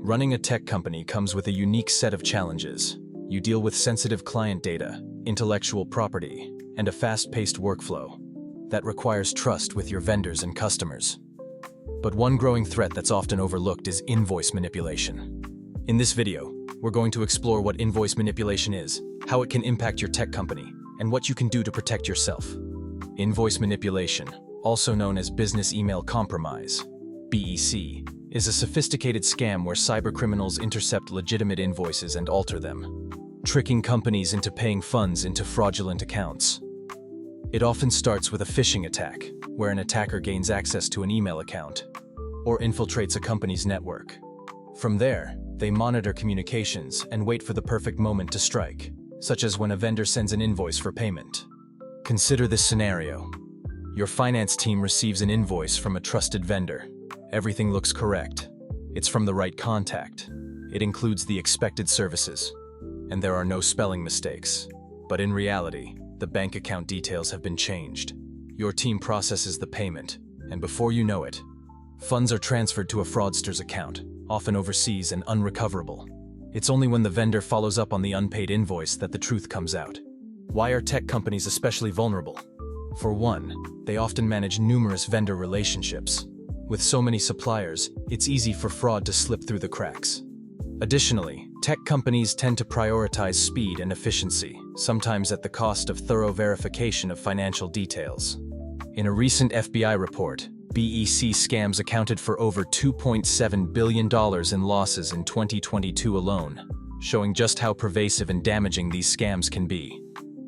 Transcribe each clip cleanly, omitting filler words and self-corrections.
Running a tech company comes with a unique set of challenges. You deal with sensitive client data, intellectual property, and a fast-paced workflow that requires trust with your vendors and customers. But one growing threat that's often overlooked is invoice manipulation. In this video, we're going to explore what invoice manipulation is, how it can impact your tech company, and what you can do to protect yourself. Invoice manipulation, also known as business email compromise, BEC, is a sophisticated scam where cybercriminals intercept legitimate invoices and alter them, tricking companies into paying funds into fraudulent accounts. It often starts with a phishing attack, where an attacker gains access to an email account or infiltrates a company's network. From there, they monitor communications and wait for the perfect moment to strike, such as when a vendor sends an invoice for payment. Consider this scenario. Your finance team receives an invoice from a trusted vendor. Everything looks correct. It's from the right contact. It includes the expected services, and there are no spelling mistakes. But in reality, the bank account details have been changed. Your team processes the payment, and before you know it, funds are transferred to a fraudster's account, often overseas and unrecoverable. It's only when the vendor follows up on the unpaid invoice that the truth comes out. Why are tech companies especially vulnerable? For one, they often manage numerous vendor relationships. With so many suppliers, it's easy for fraud to slip through the cracks. Additionally, tech companies tend to prioritize speed and efficiency, sometimes at the cost of thorough verification of financial details. In a recent FBI report, BEC scams accounted for over $2.7 billion in losses in 2022 alone, showing just how pervasive and damaging these scams can be.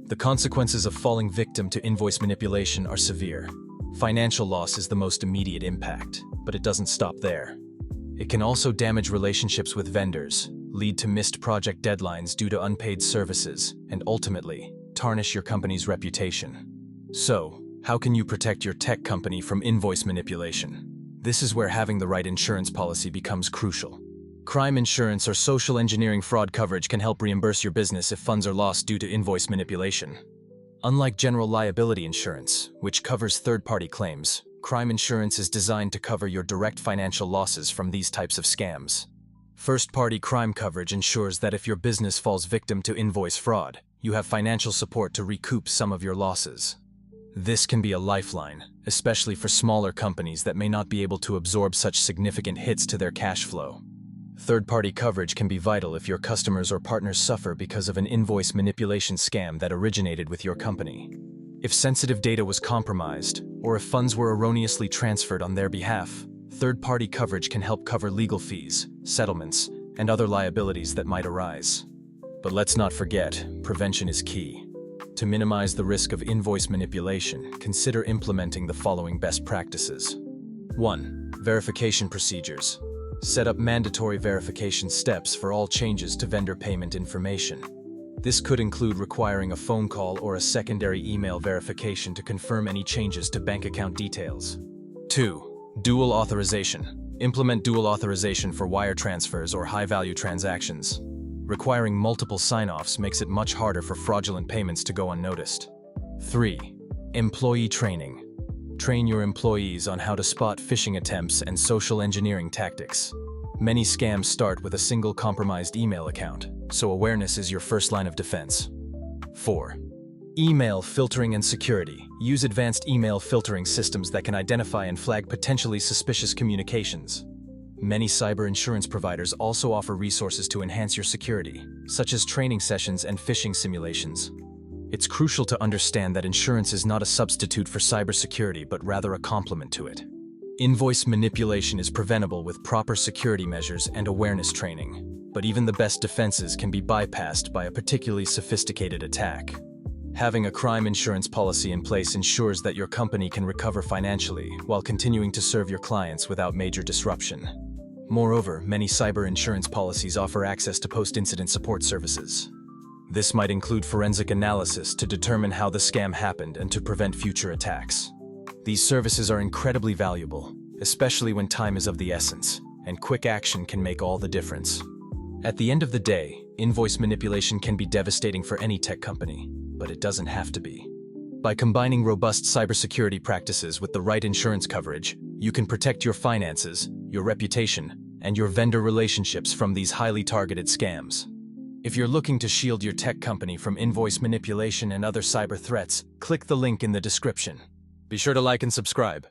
The consequences of falling victim to invoice manipulation are severe. Financial loss is the most immediate impact, but it doesn't stop there. It can also damage relationships with vendors, lead to missed project deadlines due to unpaid services, and ultimately, tarnish your company's reputation. So, how can you protect your tech company from invoice manipulation? This is where having the right insurance policy becomes crucial. Crime insurance or social engineering fraud coverage can help reimburse your business if funds are lost due to invoice manipulation. Unlike general liability insurance, which covers third-party claims, crime insurance is designed to cover your direct financial losses from these types of scams. First-party crime coverage ensures that if your business falls victim to invoice fraud, you have financial support to recoup some of your losses. This can be a lifeline, especially for smaller companies that may not be able to absorb such significant hits to their cash flow. Third-party coverage can be vital if your customers or partners suffer because of an invoice manipulation scam that originated with your company. If sensitive data was compromised, or if funds were erroneously transferred on their behalf, third-party coverage can help cover legal fees, settlements, and other liabilities that might arise. But let's not forget, prevention is key. To minimize the risk of invoice manipulation, consider implementing the following best practices. 1. Verification procedures. Set up mandatory verification steps for all changes to vendor payment information. This could include requiring a phone call or a secondary email verification to confirm any changes to bank account details. 2. Dual authorization. Implement dual authorization for wire transfers or high-value transactions. Requiring multiple sign-offs makes it much harder for fraudulent payments to go unnoticed. 3. Employee training. Train your employees on how to spot phishing attempts and social engineering tactics. Many scams start with a single compromised email account, so awareness is your first line of defense. 4. Email filtering and security. Use advanced email filtering systems that can identify and flag potentially suspicious communications. Many cyber insurance providers also offer resources to enhance your security, such as training sessions and phishing simulations. It's crucial to understand that insurance is not a substitute for cybersecurity, but rather a complement to it. Invoice manipulation is preventable with proper security measures and awareness training, but even the best defenses can be bypassed by a particularly sophisticated attack. Having a crime insurance policy in place ensures that your company can recover financially while continuing to serve your clients without major disruption. Moreover, many cyber insurance policies offer access to post-incident support services. This might include forensic analysis to determine how the scam happened and to prevent future attacks. These services are incredibly valuable, especially when time is of the essence, and quick action can make all the difference. At the end of the day, invoice manipulation can be devastating for any tech company, but it doesn't have to be. By combining robust cybersecurity practices with the right insurance coverage, you can protect your finances, your reputation, and your vendor relationships from these highly targeted scams. If you're looking to shield your tech company from invoice manipulation and other cyber threats, click the link in the description. Be sure to like and subscribe.